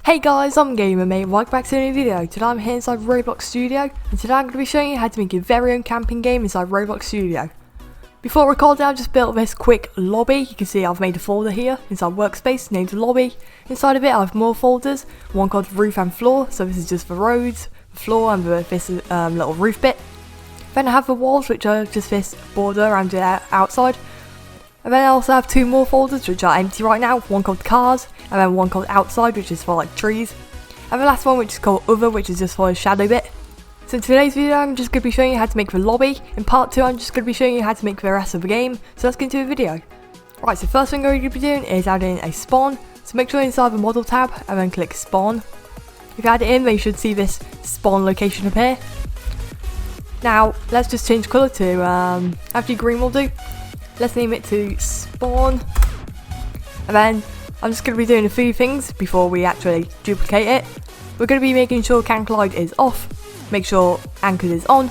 Hey guys, I'm Gamer Mate, welcome back to a new video. Today I'm here inside Roblox Studio, and today I'm going to be showing you how to make your very own camping game inside Roblox Studio. Before recording, I've just built this quick lobby. You can see I've made a folder here inside Workspace named Lobby. Inside of it I have more folders, one called Roof and Floor, so this is just for roads, floor and this little roof bit. Then I have the walls, which are just this border around the outside. And then I also have two more folders which are empty right now, one called Cars, and then one called Outside, which is for like trees. And the last one which is called Other, which is just for a shadow bit. So in today's video I'm just going to be showing you how to make the lobby. In part 2 I'm just going to be showing you how to make the rest of the game. So let's get into the video. Right, so first thing we're going to be doing is adding a spawn. So make sure inside the model tab and then click spawn. If you add it in, then you should see this spawn location appear. Now let's just change colour to, actually green will do. Let's name it to spawn. And then I'm just going to be doing a few things before we actually duplicate it. We're going to be making sure can collide is off, make sure anchored is on,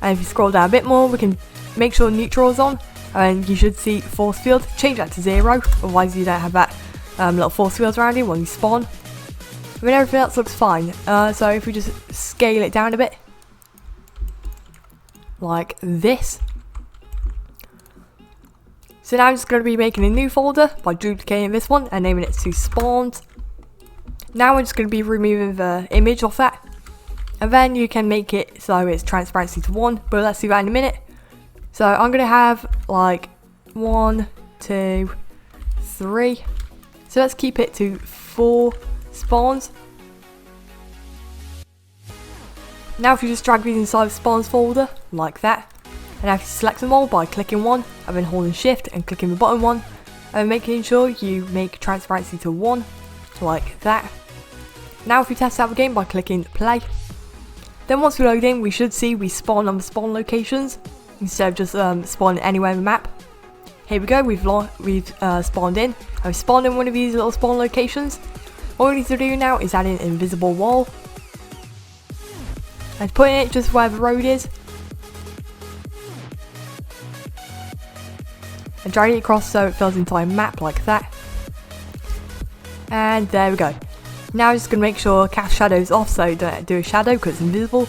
and if you scroll down a bit more we can make sure neutral is on, and you should see force field, change that to 0, otherwise you don't have that little force field around you when you spawn. I mean, everything else looks fine, so if we just scale it down a bit, like this. So now I'm just going to be making a new folder by duplicating this one and naming it to spawns. Now we're just going to be removing the image off that. And then you can make it so it's transparency to 1, but let's do that in a minute. So I'm going to have like 1, 2, 3. So let's keep it to 4 spawns. Now if you just drag these inside the spawns folder, like that. And now if you select them all by clicking one and then holding shift and clicking the bottom one and making sure you make transparency to 1, like that. Now if we test out the game by clicking play, then once we load in we should see we spawn on the spawn locations instead of just spawning anywhere in the map. Here we go, we've spawned in, and we've spawned in one of these little spawn locations. All we need to do now is add in an invisible wall and put it just where the road is. And drag it across so it fills the entire map like that. And there we go. Now I'm just going to make sure cast shadows off so don't do a shadow because it's invisible.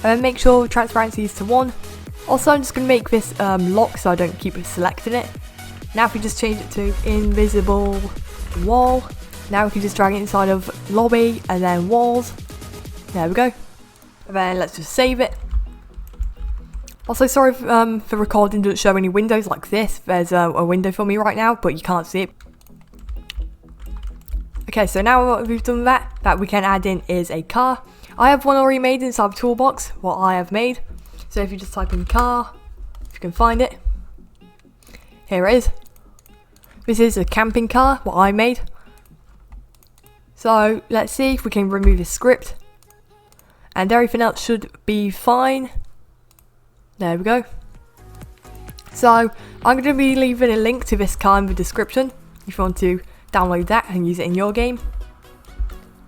And then make sure transparency is to 1. Also I'm just going to make this lock so I don't keep selecting it. Now if we just change it to invisible wall. Now we can just drag it inside of lobby and then walls. There we go. And then let's just save it. Also, sorry if the recording doesn't show any windows like this. There's a window for me right now, but you can't see it. Okay, so now we've done that we can add in is a car. I have one already made inside the toolbox, what I have made. So if you just type in car, if you can find it. Here it is. This is a camping car, what I made. So let's see if we can remove the script. And everything else should be fine. There we go. So I'm going to be leaving a link to this car in the description if you want to download that and use it in your game.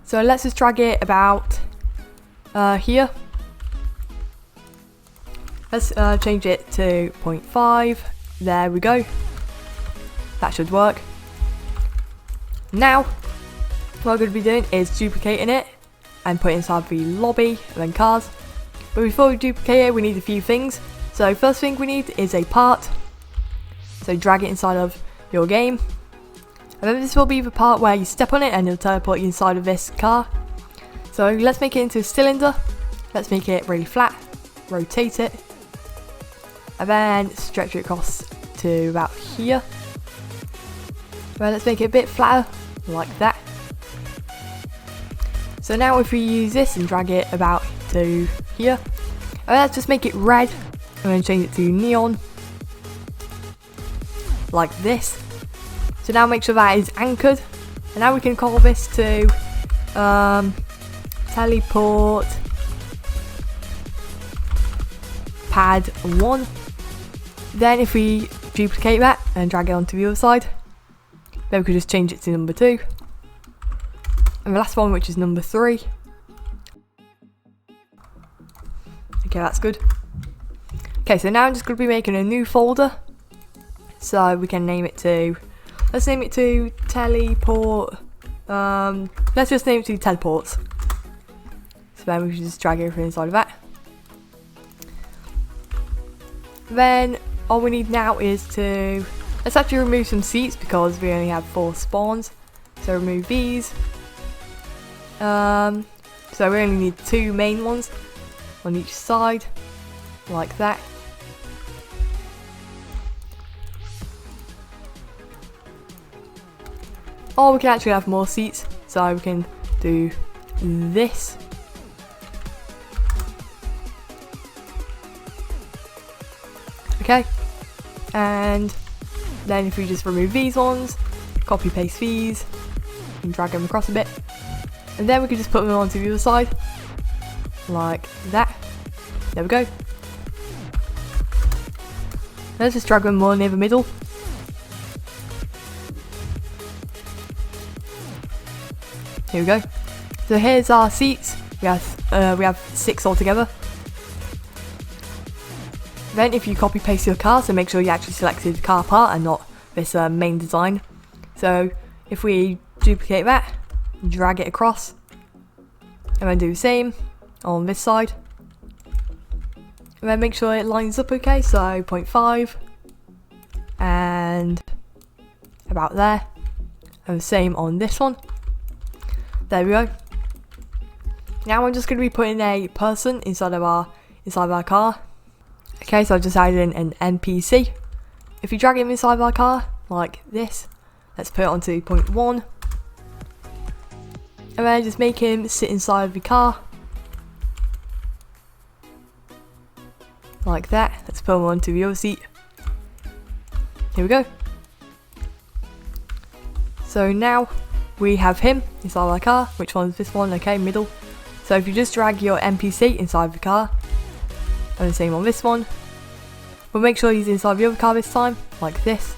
So let's just drag it about here. Let's change it to 0.5. There we go. That should work. Now what I'm going to be doing is duplicating it and put it inside the lobby and then cars. But before we duplicate it, we need a few things. So first thing we need is a part. So drag it inside of your game. And then this will be the part where you step on it and it'll teleport you inside of this car. So let's make it into a cylinder. Let's make it really flat. Rotate it. And then stretch it across to about here. Well, let's make it a bit flatter, like that. So now if we use this and drag it about to here, and let's just make it red and then change it to neon like this. So now make sure that is anchored, and now we can call this to teleport pad 1. Then if we duplicate that and drag it onto the other side, then we could just change it to number 2, and the last one which is number 3. Okay, that's good. Okay, so now I'm just going to be making a new folder. So we can name it to, let's name it to teleport let's just name it to teleports. So then we should just drag everything inside of that. Then all we need now is to, let's actually remove some seats because we only have 4 spawns. So remove these. So we only need 2 main ones on each side, like that. Or we can actually have more seats, so we can do this. Okay, and then if we just remove these ones, copy paste these, and drag them across a bit, and then we can just put them onto the other side, like that. There we go. Let's just drag them more near the middle. Here we go. So here's our seats. We have 6 altogether. Then if you copy paste your car, so make sure you actually selected car part and not this main design. So if we duplicate that, drag it across, and then do the same on this side. And then make sure it lines up okay, so 0.5 and about there. And the same on this one. There we go. Now I'm just going to be putting a person inside of our car. Okay, so I've just added in an NPC. If you drag him inside of our car, like this, let's put it onto 0.1. And then just make him sit inside of the car. Like that. Let's put him onto the other seat. Here we go. So now we have him inside our car. Which one's this one? Okay, middle. So if you just drag your NPC inside the car, and the same on this one, but make sure he's inside the other car this time, like this.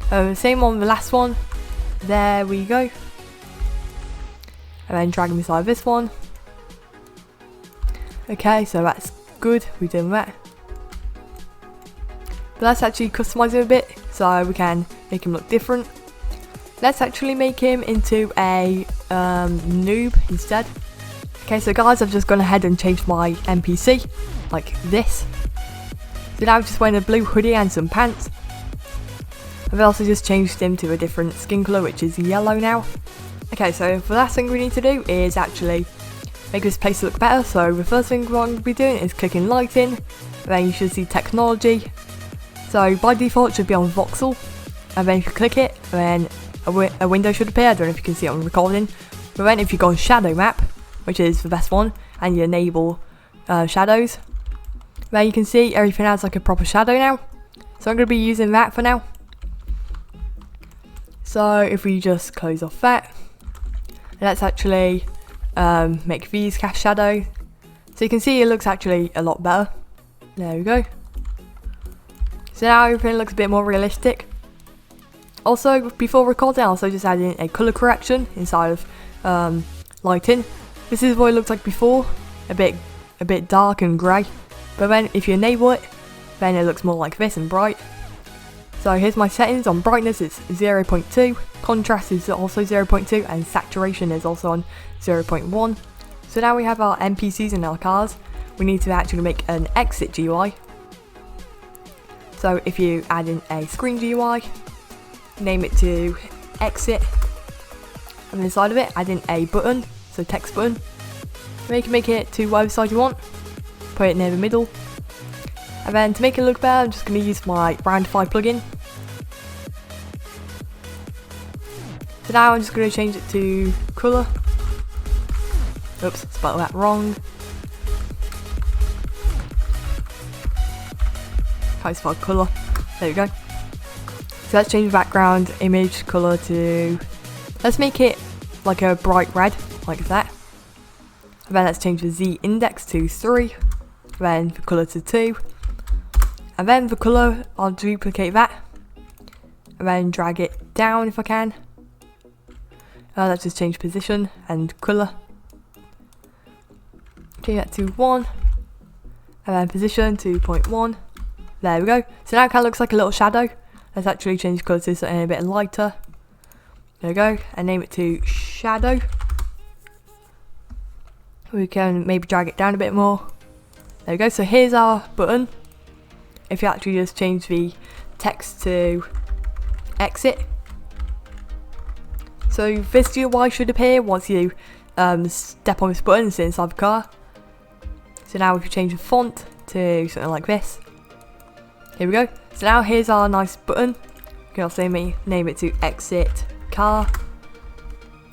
The same on the last one. There we go. And then drag him inside this one. Okay, so that's good. We've done that. But let's actually customize him a bit so we can make him look different. Let's actually make him into a noob instead. Okay, so guys, I've just gone ahead and changed my NPC like this. So now I'm just wearing a blue hoodie and some pants. I've also just changed him to a different skin colour, which is yellow now. Okay, so the last thing we need to do is actually make this place look better. So the first thing we're going to be doing is clicking lighting. Then you should see technology. So by default it should be on voxel. And then if you click it, then a window should appear. I don't know if you can see it on recording. But then if you go on shadow map, which is the best one, and you enable shadows, then you can see everything has like a proper shadow now. So I'm going to be using that for now. So if we just close off that, let's actually make these cast shadow. So you can see it looks actually a lot better. There we go. So now everything looks a bit more realistic. Also, before recording, I also just added in a colour correction inside of lighting. This is what it looked like before, a bit dark and grey. But then if you enable it, then it looks more like this and bright. So here's my settings. On brightness it's 0.2, contrast is also 0.2, and saturation is also on 0.1. So now we have our NPCs in our cars. We need to actually make an exit GUI. So if you add in a screen GUI, name it to exit, and inside of it add in a button, so text button. You can make it to whatever side you want, put it near the middle. And then to make it look better, I'm just going to use my Roundify plugin. So now I'm just going to change it to colour. Oops, spelled that wrong. How to spell colour. There we go. So let's change the background image colour to, let's make it like a bright red, like that. And then let's change the Z index to 3. Then the colour to 2. And then the colour, I'll duplicate that. And then drag it down if I can. Let's just change position and colour. Change that to 1. And then position to 0.1. There we go. So now it kind of looks like a little shadow. Let's actually change colour to something a bit lighter. There we go. And name it to shadow. We can maybe drag it down a bit more. There we go. So here's our button. If you actually just change the text to exit. So this UI should appear once you step on this button and sit inside the car. So now we can change the font to something like this. Here we go. So now here's our nice button. We can also name it to exit car.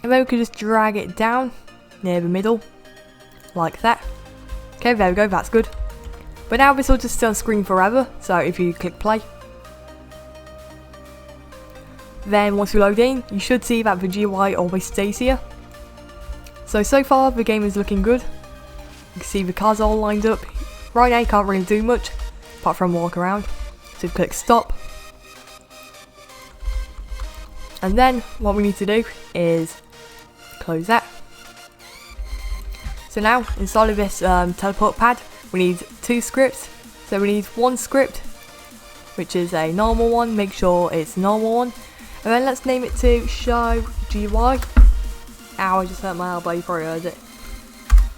And then we can just drag it down near the middle. Like that. Okay, there we go, that's good. But now this will just stay on screen forever, so if you click play. Then once we load in, you should see that the GUI always stays here. So far the game is looking good. You can see the cars all lined up. Right now you can't really do much, apart from walk around. So click stop. And then what we need to do is close that. So now, inside of this teleport pad, we need 2 scripts. So we need one script, which is a normal one, make sure it's a normal one. And then let's name it to show GUI. Ow, I just hurt my elbow, you probably heard it.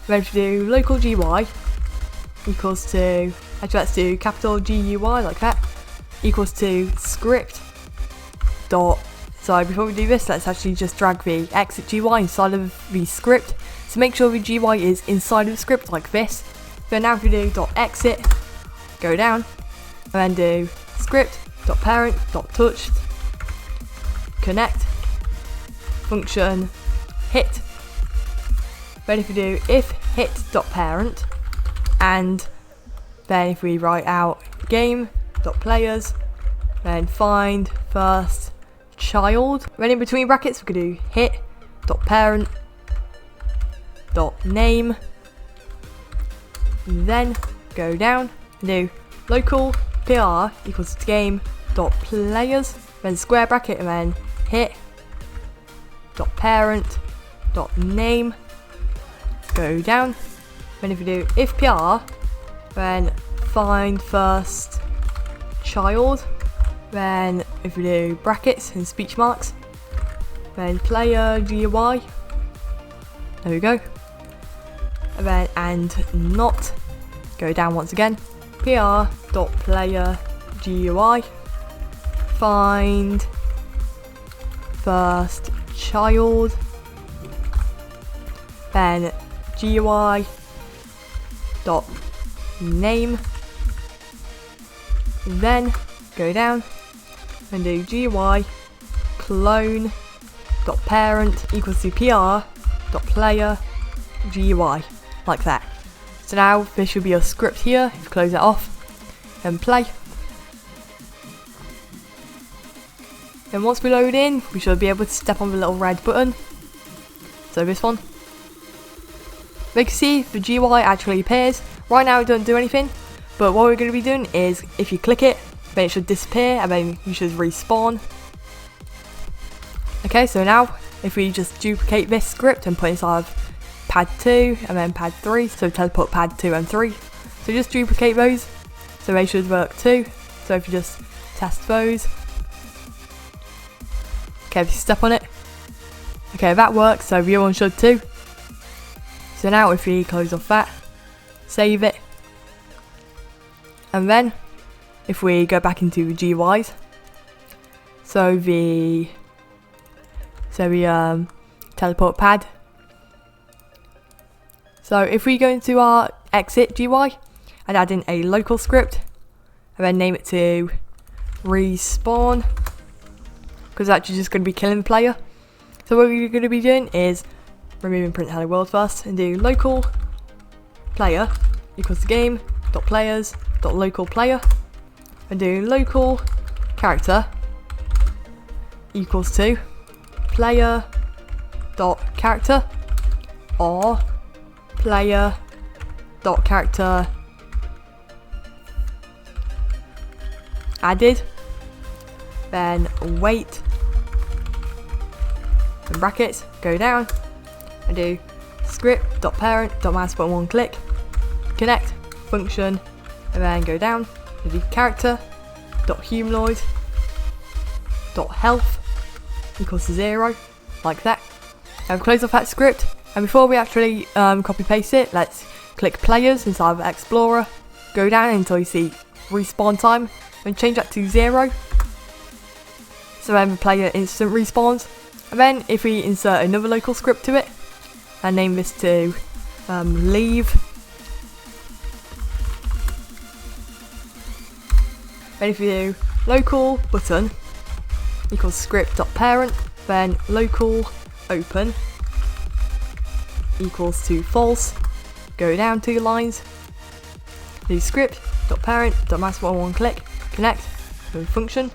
Then we do local GUI equals to, actually let's do capital GUI like that, equals to script dot. So before we do this, let's actually just drag the exit GUI inside of the script. So make sure the GUI is inside of the script like this. So now if we do .exit, go down, and then do script.parent.touched, connect, function, hit. Then if we do if hit.parent, and then if we write out game.players, then find first child. Then in between brackets we could do hit.parent.name, then go down and do local PR equals to game.players, then square bracket and then hit.parent.name, go down. Then if we do if PR, then find first child. Then if we do brackets and speech marks, then player GUI, there we go. And then and not, go down once again, pr.player GUI, find first child, then GUI dot name, then go down and do GUI clone dot parent equals to pr dot player GUI, like that. So now there should be a script here. If you close it off and play, then once we load in, we should be able to step on the little red button. So this one. You can see the GUI actually appears. Right now it doesn't do anything, but what we're going to be doing is if you click it, then it should disappear and then you should respawn. Okay, so now if we just duplicate this script and put inside of pad 2 and then pad 3, so teleport pad 2 and 3. So just duplicate those, so they should work too. So if you just test those. Okay, if you step on it. Okay, that works, so the other one should too. So now if we close off that, save it. And then if we go back into the GUIs, so the teleport pad. So if we go into our exit GUI and add in a local script and then name it to respawn, because it's actually just going to be killing the player. So what we're going to be doing is removing print hello world first and do local player equals to game dot players dot local player, and do local character equals to player dot character or player dot character added, then wait, in brackets, go down and do script.parent.mouse button one click, connect, function, and then go down and do character.humanoid.health equals to 0, like that. Now close off that script, and before we actually copy paste it, let's click players inside of Explorer, go down until you see respawn time, and change that to 0. So then the player instant respawns. And then if we insert another local script to it, and name this to leave. Then if you do local button equals script.parent, then local open equals to false, go down 2 lines, do script.parent.maximum one click, connect with function,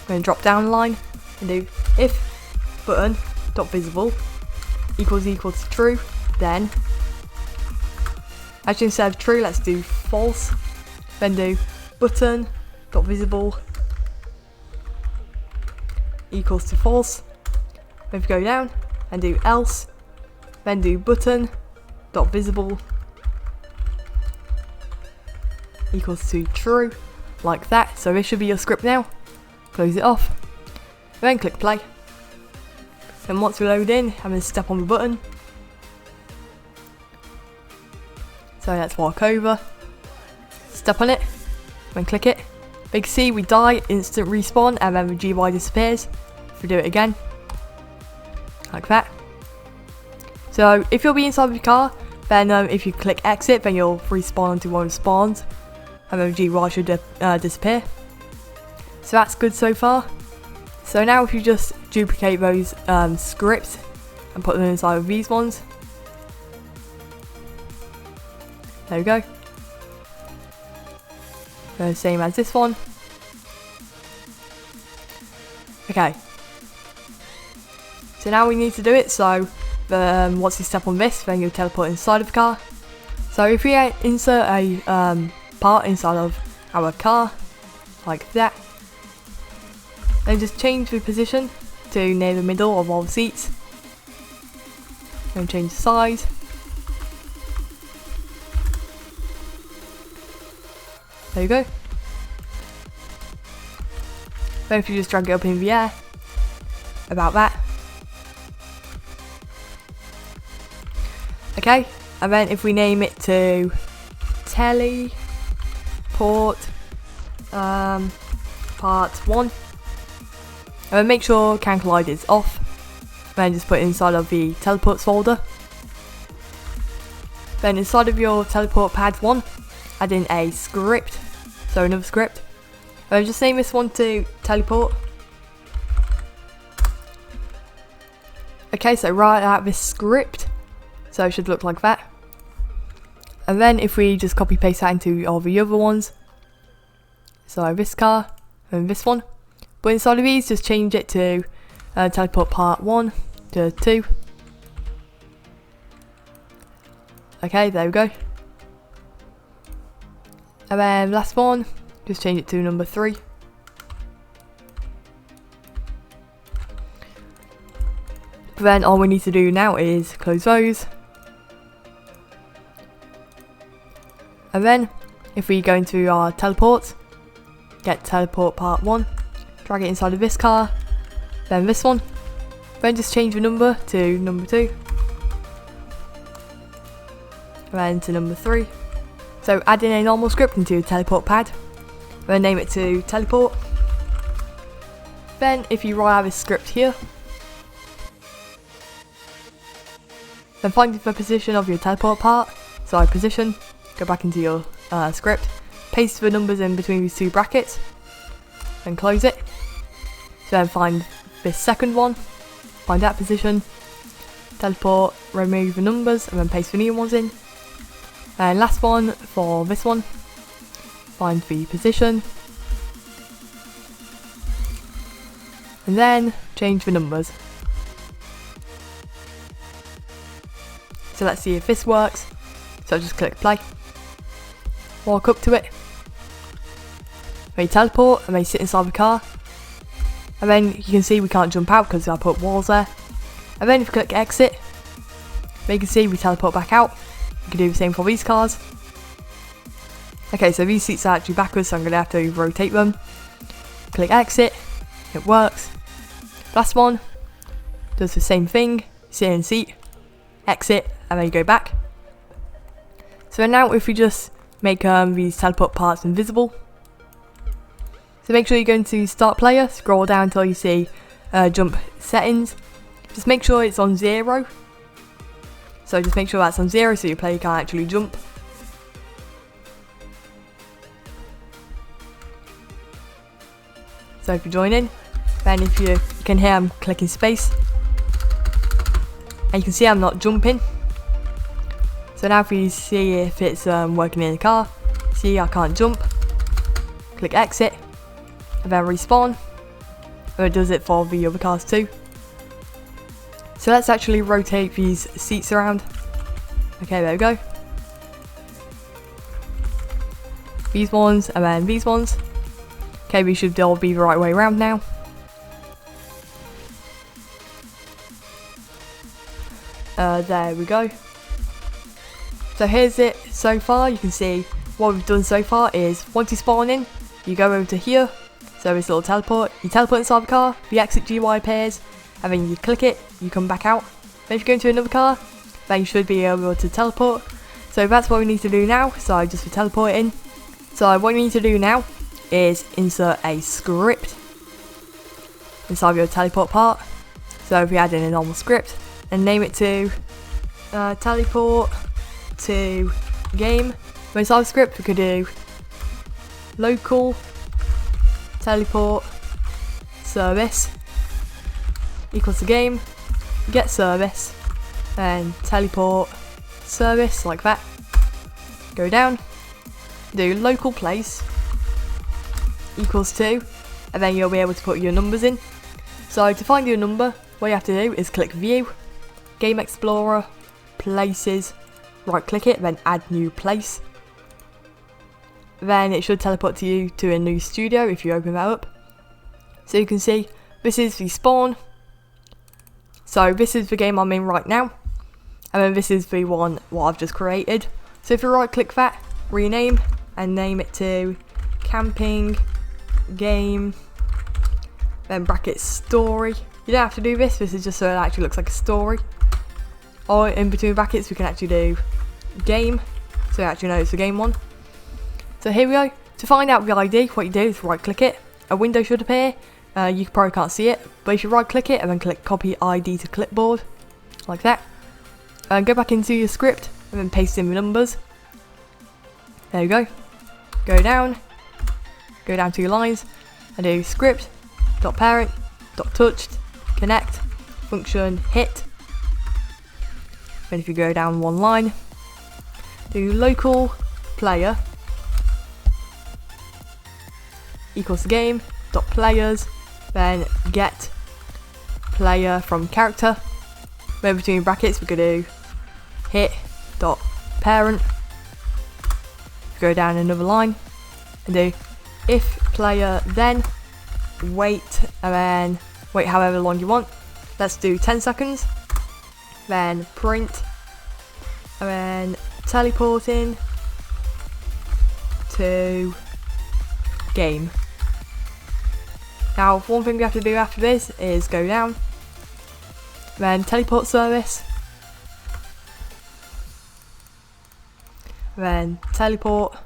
then drop down line and do if button dot visible equals to true, then actually instead of true let's do false, then do button dot visible equals to false, then go down and do else, then do button dot visible equals to true, like that. So this should be your script now. Close it off, then click play. Then once we load in, I'm going to step on the button. So let's walk over, step on it, then click it. Big C, we die, instant respawn, and then the GY disappears. If we do it again, like that. So if you'll be inside of your car, then if you click exit, then you'll respawn into one of the spawns, and then the GY should disappear. So that's good so far. So now if you just duplicate those scripts and put them inside of these ones. There we go. Same as this one. Okay. So now we need to do it. So once you step on this, then you teleport inside of the car. So if we insert a part inside of our car, like that, then just change the position to near the middle of all the seats. Then change the size. There you go. Then if you just drag it up in the air, about that. Okay, and then if we name it to teleport part 1, and then make sure can collide is off, then just put it inside of the teleports folder. Then inside of your teleport pad 1, add in a script, so another script. And just name this one to teleport. Okay, so write out this script, so it should look like that. And then if we just copy paste that into all the other ones, so this car and this one, but inside of these just change it to teleport part 1 to 2. Okay, there we go. And then last one, just change it to number 3. But then all we need to do now is close those. And then if we go into our teleports, get teleport part 1, drag it inside of this car, then this one, then just change the number to number 2, and then to number 3. So add in a normal script into a teleport pad, then name it to teleport. Then if you write out this script here, then find the position of your teleport part, so position, go back into your script, paste the numbers in between these 2 brackets, then close it. So then find this second one, find that position, teleport, remove the numbers, and then paste the new ones in. And last one for this one, find the position, and then change the numbers. So let's see if this works. So just click play, walk up to it, then you teleport, and then you sit inside the car. And then you can see we can't jump out because I put walls there. And then if you click exit, then you can see we teleport back out. You can do the same for these cars. Okay, so these seats are actually backwards, so I'm going to have to rotate them. Click exit, it works. Last one, does the same thing, sit in seat, exit, and then you go back. So now if we just make these teleport parts invisible, so make sure you go into start player, scroll down until you see jump settings, just make sure it's on 0, so just make sure that's on 0 so your player can't actually jump. So if you join in, then if you can hear I'm clicking space, and you can see I'm not jumping. So now if you see if it's working in the car, see I can't jump, click exit, and then respawn, and it does it for the other cars too. So let's actually rotate these seats around. Okay, there we go. These ones, and then these ones. Okay, we should all be the right way around now. There we go. So here's it so far. You can see what we've done so far is once you spawn in, you go over to here. So this little teleport, you teleport inside the car, the exit GUI appears, and then you click it, you come back out. Then if you go into another car, then you should be able to teleport. So that's what we need to do now. So just for teleporting. So what you need to do now is insert a script inside your teleport part. So if we add in a normal script and name it to teleport to game, when inside the script we could do local teleport service equals to game get service, then teleport service like that. Go down, do local place equals to, and then you'll be able to put your numbers in. So to find your number, what you have to do is click view, game explorer, places, right click it, then add new place. Then it should teleport to you to a new studio if you open that up. So you can see this is the spawn. So this is the game I'm in right now, and then this is the one what I've just created. So if you right click that, rename, and name it to camping game, then bracket story. You don't have to do this, this is just so it actually looks like a story. Or in between brackets we can actually do game, so you actually know it's the game one. So here we go. To find out the ID, what you do is right click it, a window should appear. You probably can't see it, but if you right click it and then click copy ID to clipboard, like that, and go back into your script and then paste in the numbers. There you go. Go down to your lines and do script dot parent dot touched connect function hit. Then if you go down one line, do local player equals to game dot players, then get player from character. Then between brackets we could do hit dot parent. Go down another line and do if player then wait, and then wait however long you want. Let's do 10 seconds. Then print, and then teleporting to game. Now one thing we have to do after this is go down, then teleport service, then teleport,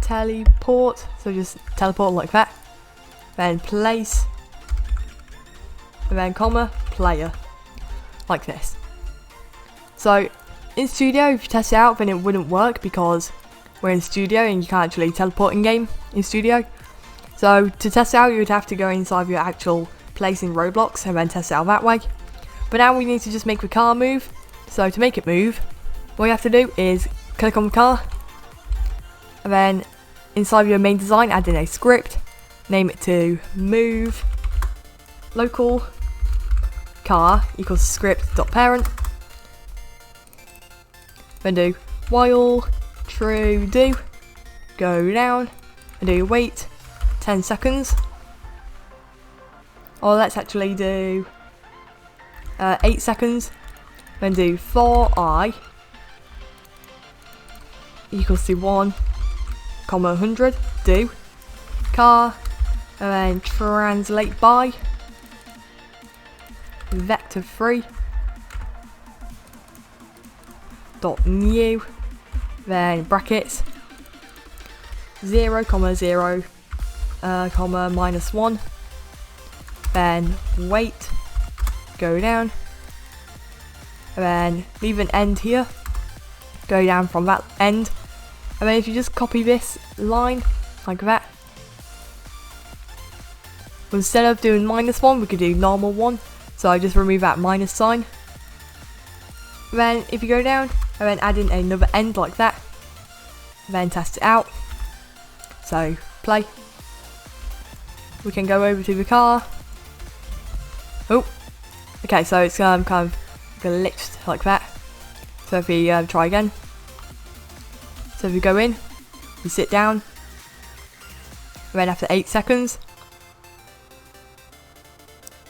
teleport, so just teleport like that, then place, and then comma, player, like this. So in studio, if you test it out, then it wouldn't work because we're in studio and you can't actually teleport in game in studio. So to test it out, you would have to go inside your actual place in Roblox and then test it out that way. But now we need to just make the car move. So to make it move, what you have to do is click on the car, and then inside your main design add in a script, name it to move local car equals script.parent, then do while true do, go down and do wait 10 seconds, or let's actually do 8 seconds, then do for I equals to 1, 100, do car, and then translate by, vector3 dot new, then brackets 0, 0, -1, then wait, go down, and then leave an end here, go down from that end, and then if you just copy this line like that, instead of doing -1 we could do normal 1, so I just remove that minus sign. Then if you go down and then add in another end like that, then test it out. So play. We can go over to the car. Oh, okay, so it's kind of glitched like that. So if we try again. So if we go in, we sit down, and then after 8 seconds,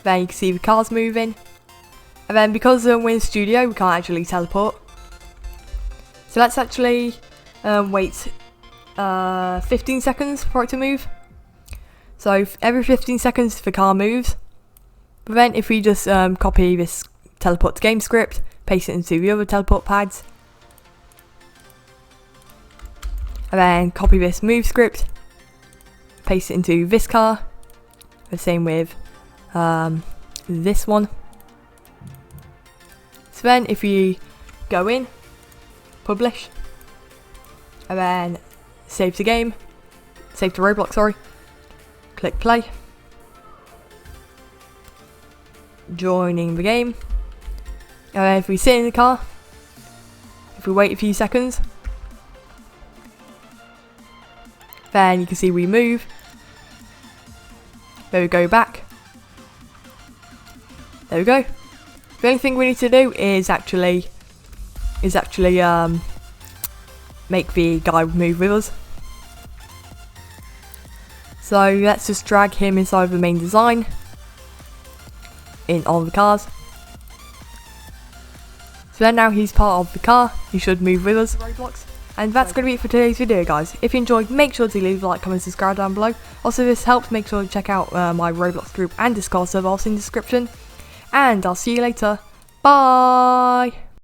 then you can see the cars moving. And then because we're in studio, we can't actually teleport. So let's actually wait 15 seconds for it to move. So every 15 seconds the car moves. But then if we just copy this teleport to game script, paste it into the other teleport pads, and then copy this move script, paste it into this car, the same with this one. So then if you go in, publish, and then save the game, save to Roblox, sorry, click play, joining the game, and then if we sit in the car, if we wait a few seconds, then you can see we move, then we go back, there we go. The only thing we need to do is actually make the guy move with us. So let's just drag him inside the main design in all the cars. So then now he's part of the car, he should move with us. Roblox. And that's going to be it for today's video, guys. If you enjoyed, make sure to leave a like, comment, subscribe down below. Also, if this helps, make sure to check out my Roblox group and Discord server also in the description. And I'll see you later. Bye!